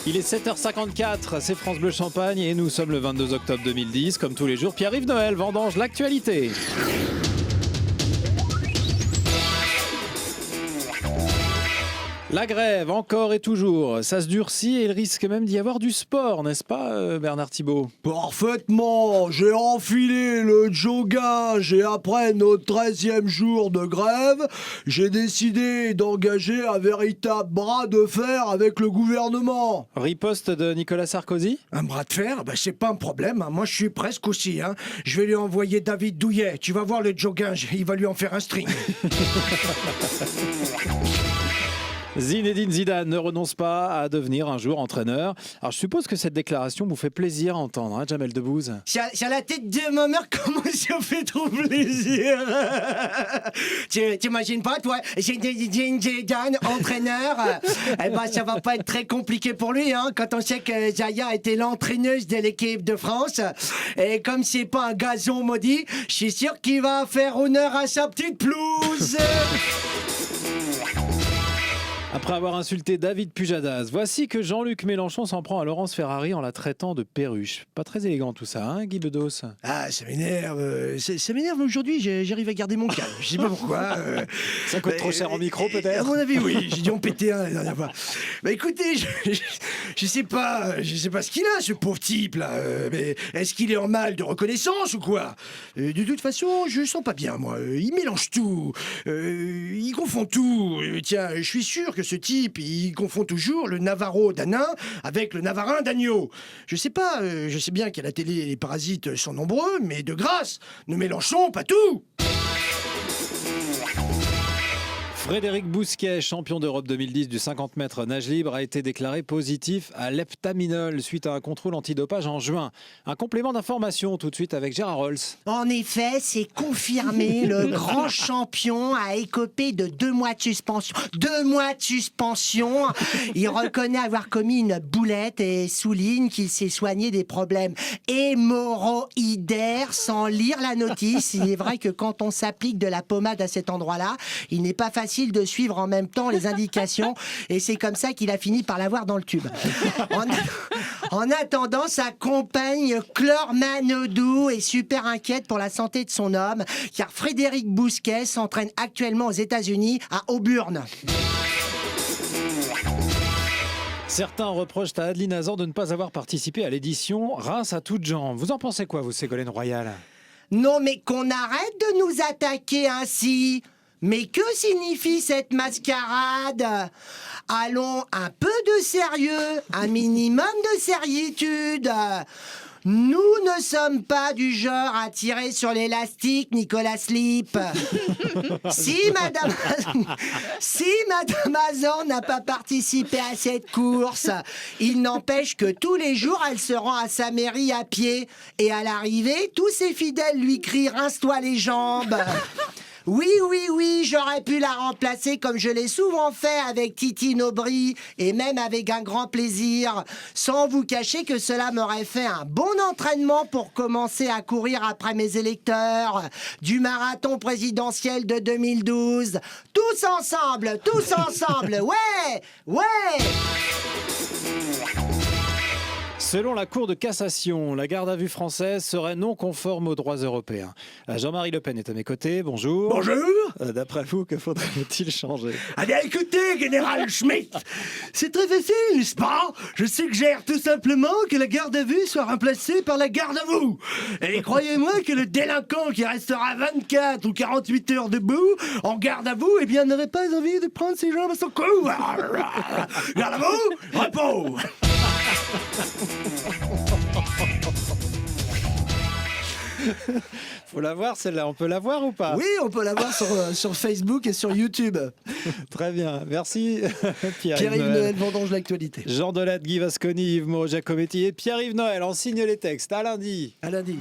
Il est 7h54, c'est France Bleu Champagne et nous sommes le 22 octobre 2010. Comme tous les jours, Pierre-Yves Noël vendange l'actualité. La grève, encore et toujours, ça se durcit et il risque même d'y avoir du sport, n'est-ce pas Bernard Thibault? Parfaitement, j'ai enfilé le jogging et après notre 13e jour de grève, j'ai décidé d'engager un véritable bras de fer avec le gouvernement. Riposte de Nicolas Sarkozy? Un bras de fer? C'est pas un problème, moi je suis presque aussi. Je vais lui envoyer David Douillet, tu vas voir le jogging, il va lui en faire un string. Zinedine Zidane ne renonce pas à devenir un jour entraîneur. Alors je suppose que cette déclaration vous fait plaisir à entendre, Jamel Debbouze. Sur la tête de ma mère, comment ça fait trop plaisir. T'imagines pas, toi, Zinedine Zidane, entraîneur, ça va pas être très compliqué pour lui, quand on sait que Zaya était l'entraîneuse de l'équipe de France. Et comme c'est pas un gazon maudit, je suis sûr qu'il va faire honneur à sa petite pelouse. Après avoir insulté David Pujadas, voici que Jean-Luc Mélenchon s'en prend à Laurence Ferrari en la traitant de perruche. Pas très élégant tout ça, Guy Bedos? Ah, ça m'énerve. Ça m'énerve aujourd'hui, j'arrive à garder mon calme. Je sais pas pourquoi. Ça coûte trop cher en micro peut-être? À mon avis, oui. J'ai dû en péter un la dernière fois. Écoutez, je sais pas ce qu'il a, ce pauvre type là. Mais est-ce qu'il est en mal de reconnaissance ou quoi? De toute façon, je le sens pas bien, moi. Il mélange tout. Il confond tout. Tiens, je suis sûr que ce type, il confond toujours le Navarro d'Anin avec le Navarin d'Agneau. Je sais pas, je sais bien qu'à la télé, les parasites sont nombreux, mais de grâce, ne mélangeons pas tout. Frédéric Bousquet, champion d'Europe 2010 du 50 mètres nage libre, a été déclaré positif à l'heptaminol suite à un contrôle antidopage en juin. Un complément d'information tout de suite avec Gérard Rolls. En effet, c'est confirmé, le grand champion a écopé de 2 mois de suspension. 2 mois de suspension. Il reconnaît avoir commis une boulette et souligne qu'il s'est soigné des problèmes hémorroïdaires sans lire la notice. Il est vrai que quand on s'applique de la pommade à cet endroit-là, il n'est pas facile de suivre en même temps les indications et c'est comme ça qu'il a fini par l'avoir dans le tube. En attendant, sa compagne Clore Manodou est super inquiète pour la santé de son homme car Frédéric Bousquet s'entraîne actuellement aux États-Unis à Auburn. Certains reprochent à Adeline Hazan de ne pas avoir participé à l'édition Reims à toutes jambes. Vous en pensez quoi, vous, Ségolène Royal? Non, mais qu'on arrête de nous attaquer ainsi. Mais que signifie cette mascarade? Allons, un peu de sérieux, un minimum de sériétude. Nous ne sommes pas du genre à tirer sur l'élastique, Nicolas Slip. Si Madame Hazan n'a pas participé à cette course, il n'empêche que tous les jours, elle se rend à sa mairie à pied. Et à l'arrivée, tous ses fidèles lui crient « Rince-toi les jambes !» Oui, j'aurais pu la remplacer comme je l'ai souvent fait avec Titine Aubry et même avec un grand plaisir, sans vous cacher que cela m'aurait fait un bon entraînement pour commencer à courir après mes électeurs du marathon présidentiel de 2012. Tous ensemble, ouais. Selon la Cour de cassation, la garde à vue française serait non conforme aux droits européens. Jean-Marie Le Pen est à mes côtés, bonjour. Bonjour. D'après vous, que faudrait-il changer? Eh bien écoutez, général Schmitt, c'est très facile, n'est-ce pas? Je suggère tout simplement que la garde à vue soit remplacée par la garde à vous. Et croyez-moi que le délinquant qui restera 24 ou 48 heures debout, en garde à vous, n'aurait pas envie de prendre ses jambes à son cou. Garde à vous, repos. Faut la voir celle-là, on peut la voir ou pas? Oui, on peut la voir sur Facebook et sur YouTube. Très bien, merci Pierre-Yves Noël vendange l'actualité. Jean Delatte, Guy Vasconi, Yves Moreau Giacometti et Pierre-Yves Noël en signe les textes. À lundi. À lundi.